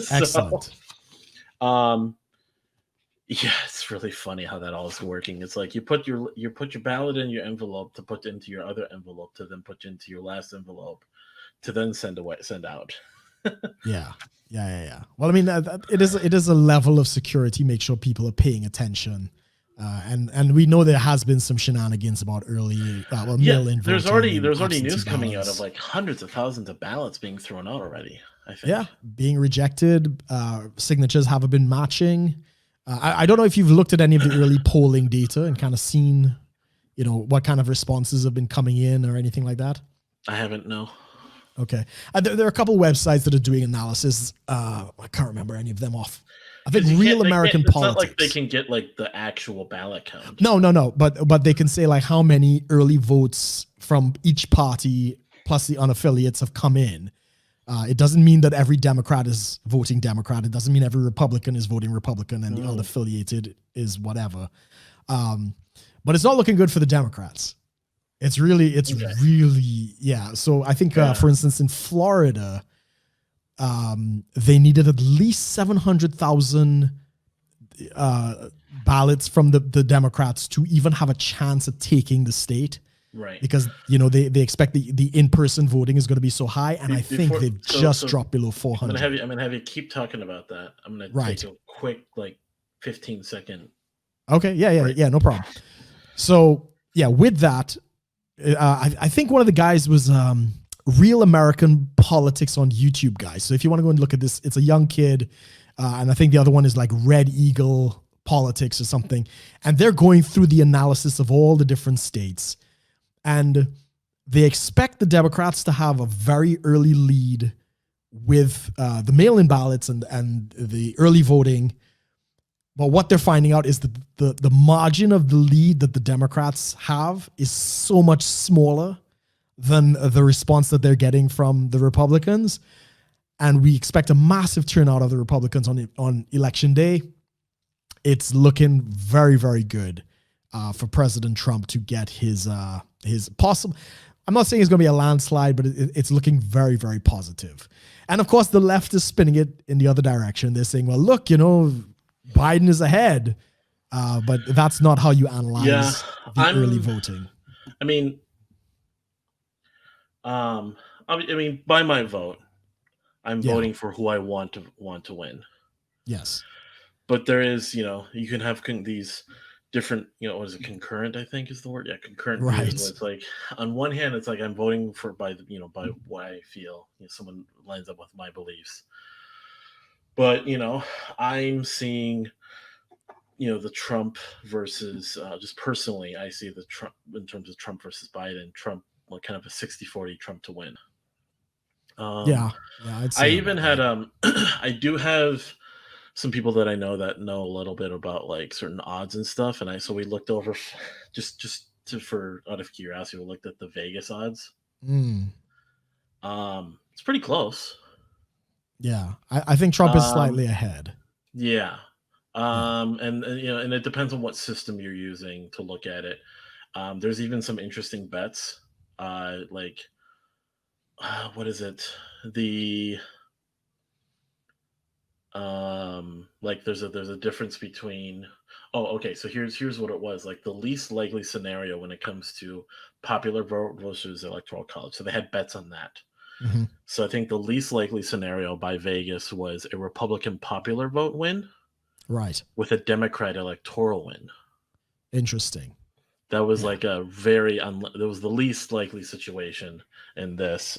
So, Excellent. um, yeah, it's really funny how that all is working. It's like you put your ballot in your envelope to put into your other envelope to then put into your last envelope to then send out. Yeah. Yeah. Well, I mean, it is a level of security. Make sure people are paying attention. And we know there has been some shenanigans about early Yeah, mail-in voting and there's already absentee news coming out of ballots. like hundreds of thousands of ballots being thrown out already, I think. Yeah, being rejected. Signatures haven't been matching. I don't know if you've looked at any of the early polling data and kind of seen, what kind of responses have been coming in or anything like that. I haven't, no. Okay. There are a couple websites that are doing analysis. I can't remember any of them off. I think Because you Real can't, American it's not like they Politics. can get like the actual ballot count. No. But they can say like how many early votes from each party plus the unaffiliates have come in. It doesn't mean that every Democrat is voting Democrat. It doesn't mean every Republican is voting Republican and the unaffiliated is whatever. But it's not looking good for the Democrats. It's really, yeah. So I think, for instance, in Florida, they needed at least 700,000 ballots from the Democrats to even have a chance at taking the state. Right. Because, they expect the in-person voting is going to be so high. And I think they've just dropped below 400. I'm going to have you keep talking about that. I'm going to take a quick, 15-second. Okay. Yeah. No problem. So, yeah, with that, I think one of the guys was Real American Politics on YouTube, guys. So if you want to go and look at this, it's a young kid. And I think the other one is like Red Eagle Politics or something. And they're going through the analysis of all the different states. And they expect the Democrats to have a very early lead with the mail-in ballots and the early voting. But what they're finding out is the margin of the lead that the Democrats have is so much smaller than the response that they're getting from the Republicans. And we expect a massive turnout of the Republicans on election day. It's looking very, very good for President Trump to get his possible. I'm not saying it's going to be a landslide, but it's looking very, very positive. And of course, the left is spinning it in the other direction. They're saying, well, look, Biden is ahead, but that's not how you analyze the early voting. I mean, by my vote, I'm voting for who I want to win. Yes, but there is, you can have these different, what is it? Concurrent, I think is the word. Yeah, concurrent. Right. Views, it's like on one hand, it's like I'm voting for by what I feel. Someone lines up with my beliefs. But I'm seeing, the Trump versus just personally, I see the Trump in terms of Trump versus Biden. Trump, kind of a 60-40 Trump to win. I even had I do have some people that I know that know a little bit about like certain odds and stuff, and so we looked over for out of curiosity, we looked at the Vegas odds. It's pretty close. Yeah, I think Trump is slightly ahead. Yeah. And it depends on what system you're using to look at it. There's even some interesting bets, what is it? There's a difference between. Oh, okay. So here's what it was. Like the least likely scenario when it comes to popular vote versus electoral college. So they had bets on that. Mm-hmm. So I think the least likely scenario by Vegas was a Republican popular vote win. Right. With a Democrat electoral win. Interesting. That was like a very that was the least likely situation in this.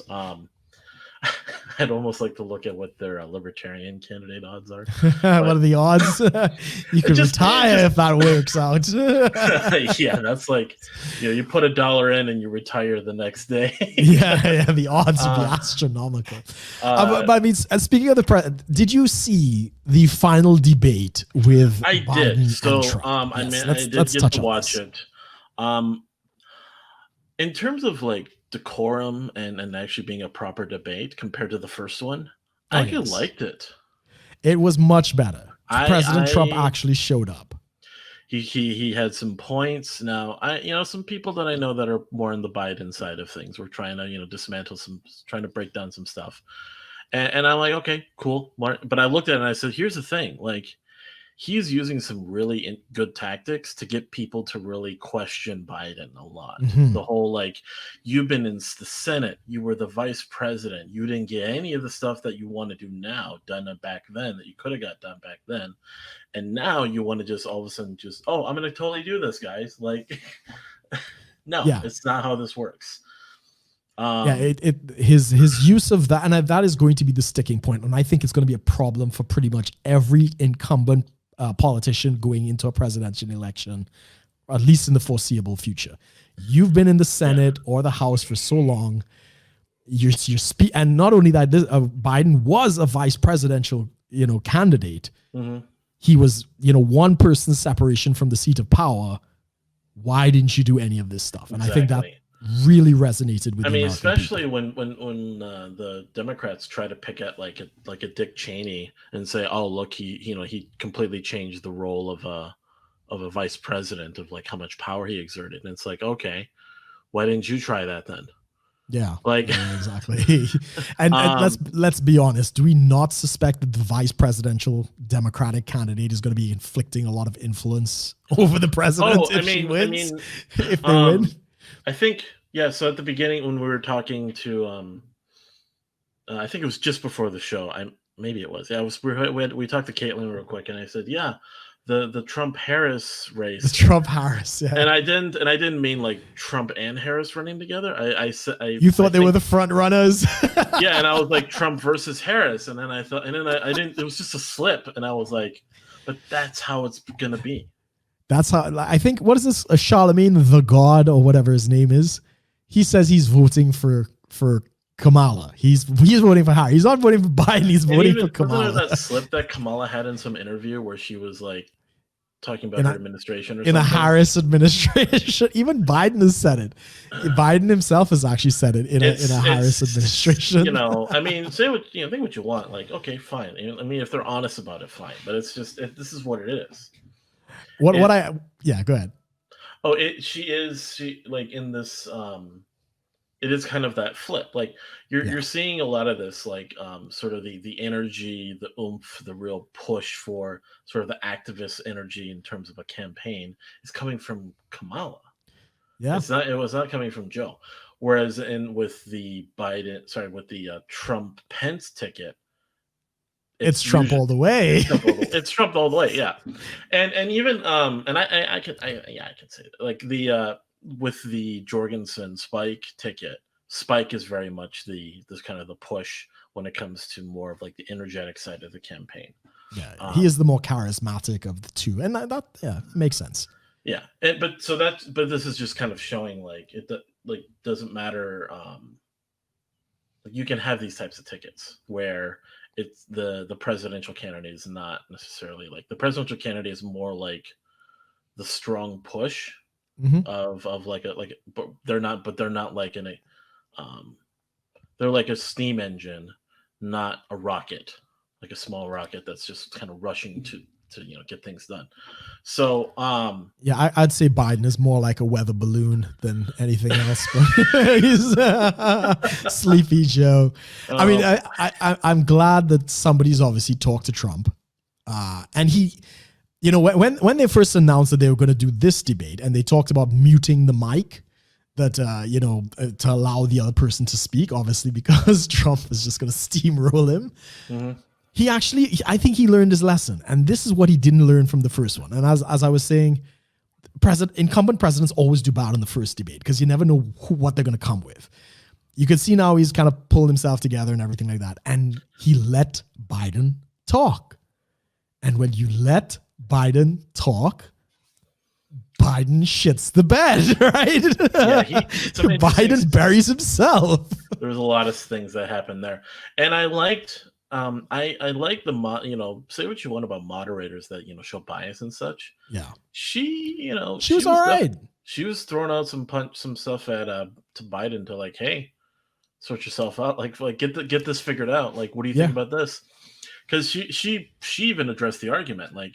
I'd almost like to look at what their libertarian candidate odds are. What are the odds? You could retire if that works out. Yeah, that's like, you put $1 in and you retire the next day. yeah, the odds would be astronomical. But I mean, speaking of the president, did you see the final debate with Biden did. So, and Trump? I did get to watch it. In terms of like decorum and actually being a proper debate compared to the first one, I actually liked it. It was much better. President Trump actually showed up. He had some points. Now, some people that I know that are more on the Biden side of things were trying to, dismantle trying to break down some stuff. And I'm like, okay, cool. But I looked at it and I said, here's the thing, like he's using some really good tactics to get people to really question Biden a lot. Mhm. The whole like, you've been in the Senate, you were the vice president, you didn't get any of the stuff that you want to do now done back then that you could have got done back then, and now you want to just all of a sudden just, oh, I'm going to totally do this, guys. Like, no, Yeah. it's not how this works. Yeah, his use of that, and that is going to be the sticking point, and I think it's going to be a problem for pretty much every incumbent politician going into a presidential election, or at least in the foreseeable future. You've been in the Senate or the House for so long. And not only that, Biden was a vice presidential, candidate. Mm-hmm. He was, one person's separation from the seat of power. Why didn't you do any of this stuff? And Exactly. I think that really resonated with. I mean, especially when the Democrats try to pick at like a Dick Cheney and say, "Oh, look, he completely changed the role of a vice president, of like how much power he exerted." And it's like, okay, why didn't you try that then? Yeah, like exactly. and let's be honest. Do we not suspect that the vice presidential Democratic candidate is going to be inflicting a lot of influence over the president she wins? If they win, I think, yeah. So at the beginning, when we were talking to, I think it was just before the show. Maybe it was. Yeah, we talked to Caitlin real quick, and I said, yeah, the Trump Harris race. The Trump Harris, yeah. And I didn't mean like Trump and Harris running together. I said, you thought they were the front runners. Yeah, and I was like Trump versus Harris, and then I thought, and then I didn't. It was just a slip, and I was like, but that's how it's gonna be. That's how I think. What is this? Charlemagne the God or whatever his name is. He says he's voting for Kamala. He's voting for Harris. He's not voting for Biden. He's voting for Kamala. Wasn't there that slip that Kamala had in some interview where she was like talking about her administration or something? In a Harris administration. Even Biden has said it. Biden himself has actually said it in a Harris administration. I mean, say what think what you want. Like, okay, fine. I mean, if they're honest about it, fine. But it's just this is what it is. Go ahead. Oh, she like in this it is kind of that flip. Like you're seeing a lot of this, like sort of the energy, the oomph, the real push for sort of the activist energy in terms of a campaign is coming from Kamala. Yeah. It was not coming from Joe. Whereas with the Trump Pence ticket, it's Trump all the way. It's Trump all the way, yeah. And even and I can say that. Like the with the Jorgensen Spike ticket, Spike is very much this kind of the push when it comes to more of like the energetic side of the campaign. Yeah, he is the more charismatic of the two, and that makes sense. Yeah, but this is just kind of showing like it doesn't matter. You can have these types of tickets where it's the presidential candidate is not necessarily like the presidential candidate is more like the strong push of like but they're not like they're like a steam engine, not a rocket, like a small rocket that's just kind of rushing to get things done. So I'd say Biden is more like a weather balloon than anything else. But he's Sleepy Joe. I mean, I'm glad that somebody's obviously talked to Trump, and he, when they first announced that they were going to do this debate, and they talked about muting the mic, that to allow the other person to speak, obviously because Trump is just going to steamroll him. Mm-hmm. I think he learned his lesson, and this is what he didn't learn from the first one. And as I was saying, incumbent presidents always do bad in the first debate because you never know what they're going to come with. You can see now he's kind of pulled himself together and everything like that, and he let Biden talk. And when you let Biden talk, Biden shits the bed, right? Yeah, Biden buries himself. There's a lot of things that happened there, and I liked. I like the say what you want about moderators that show bias and such. Yeah, she was all right. She was throwing out some stuff at to Biden to like, hey, sort yourself out, like get this figured out. Like, what do you think about this? Because she even addressed the argument, like,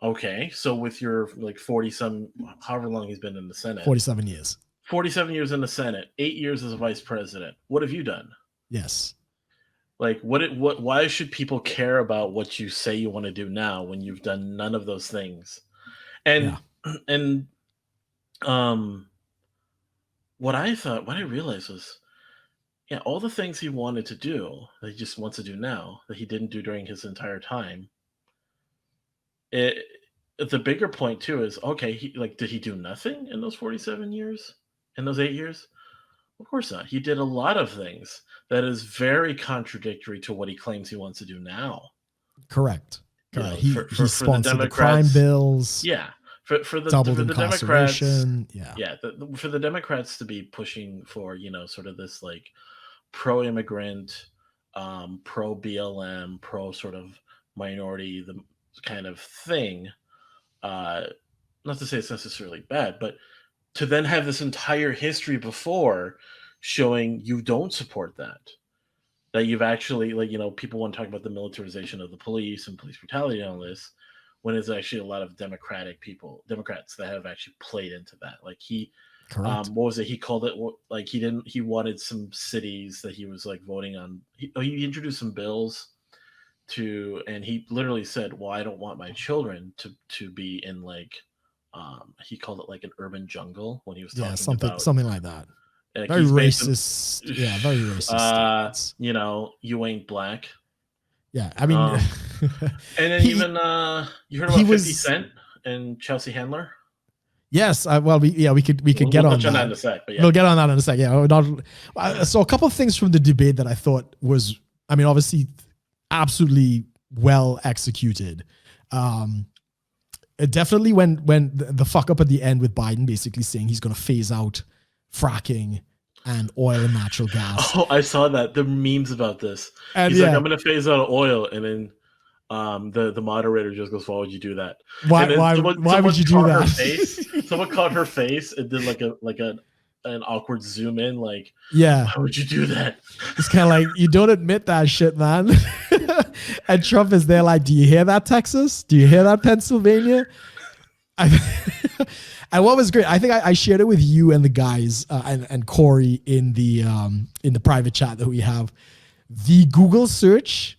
okay, so with your like 40-some, however long he's been in the Senate, 47 years, 47 years in the Senate, 8 years as a vice president, what have you done? Yes. Like, why should people care about what you say you want to do now when you've done none of those things? And Yeah. and um what I realized was, yeah, all the things he wanted to do that he just wants to do now that he didn't do during his entire time. It the bigger point too is, okay, did he do nothing in those 47 years? In those 8 years? Of course not. He did a lot of things that is very contradictory to what he claims he wants to do now. Correct. You know, He for the sponsored the crime Democrats, bills. yeah, Doubled for the Democrats, incarceration. Yeah. yeah, for the Democrats to be pushing for, sort of this like pro-immigrant, pro-BLM, pro sort of minority, the kind of thing. Uh, Not to say it's necessarily bad, but to then have this entire history before showing you don't support that you've actually, people want to talk about the militarization of the police and police brutality and all this, when it's actually a lot of Democrats that have actually played into that. Like Correct. what was it? He called it, like, he wanted some cities that he was like voting on. He introduced some bills and he literally said, well, I don't want my children to be in like, he called it like an urban jungle when he was talking about something like that. like Very he's racist. Yeah, very racist. You ain't black. Yeah, I mean, and then you heard about 50 Cent and Chelsea Handler? Yes, well, we could get on that in a sec, but yeah. We'll get on that in a sec. Yeah, so a couple of things from the debate that I thought was, I mean, obviously, absolutely well executed. Definitely when the fuck up at the end with Biden basically saying he's going to phase out fracking and oil and natural gas. Oh, I saw that. The memes about this. And he's like, I'm going to phase out oil, and then the moderator just goes, why would you do that? Why would you do that? Someone caught her face and did like an awkward zoom in, like, yeah, why would you do that? It's kind of like, you don't admit that shit, man. And Trump is there like, do you hear that, Texas? Do you hear that, Pennsylvania? And what was great, I think I shared it with you and the guys and Corey in the private chat that we have. The Google search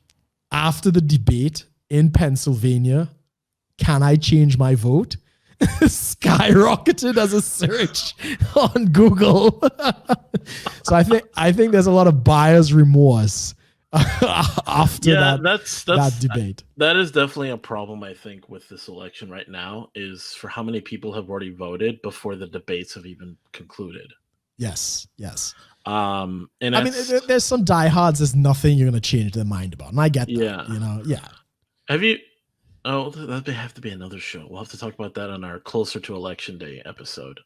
after the debate in Pennsylvania, can I change my vote? Skyrocketed as a search on Google. So I think there's a lot of buyer's remorse after that debate. That is definitely a problem, I think, with this election right now, is for how many people have already voted before the debates have even concluded. Yes. And I mean, there's some diehards. There's nothing you're going to change their mind about, and I get that. Yeah. Have you? Oh, that may have to be another show. We'll have to talk about that on our closer to election day episode.